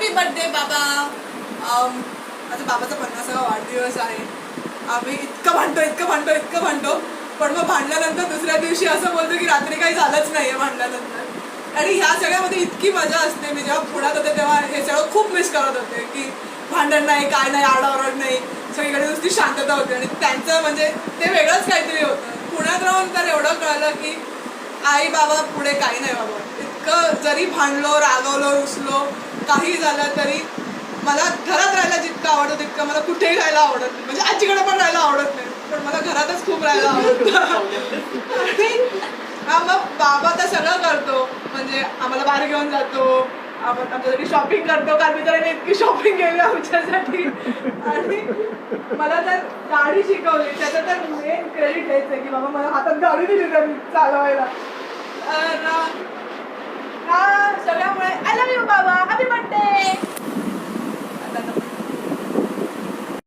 Happy birthday बाबा. माझ्या बाबाचा 50वा वाढदिवस आहे. आम्ही इतकं भांडतो पण मग भांडल्यानंतर दुसऱ्या दिवशी असं बोलतो की रात्री काही झालंच नाही आहे भांडल्यानंतर. आणि ह्या सगळ्यामध्ये इतकी मजा असते. मी जेव्हा पुण्यात होते तेव्हा हे सगळं खूप मिस करत होते की भांडण नाही, काय नाही, आरडाओरड नाही, सगळीकडे नुसती शांतता होती. आणि त्यांचं म्हणजे ते वेगळंच काहीतरी होतं. पुण्यात राहून तर एवढं कळलं की आई बाबा पुढे काही नाही बाबा. इतकं जरी भांडलो, रागवलो, रुसलो, काही झालं तरी मला घरात राहायला जितकं आवडतं तितकं मला कुठेही राहायला आवडत नाही. म्हणजे आजीकडे पण राहायला आवडत नाही, पण मला घरातच खूप राहायला आवडतं. आणि हा मग बाबा तर सगळं करतो. म्हणजे आम्हाला बाहेर घेऊन जातो, आपण आमच्यासाठी शॉपिंग करतो. काल बिचाराने इतकी शॉपिंग केली आमच्यासाठी. आणि मला तर गाडी शिकवली, त्याचं तर मेन क्रेडिट हेच आहे की बाबा मला हातात गाडी दिली त्यांनी चालवायला. तर ह्या सगळ्यामुळे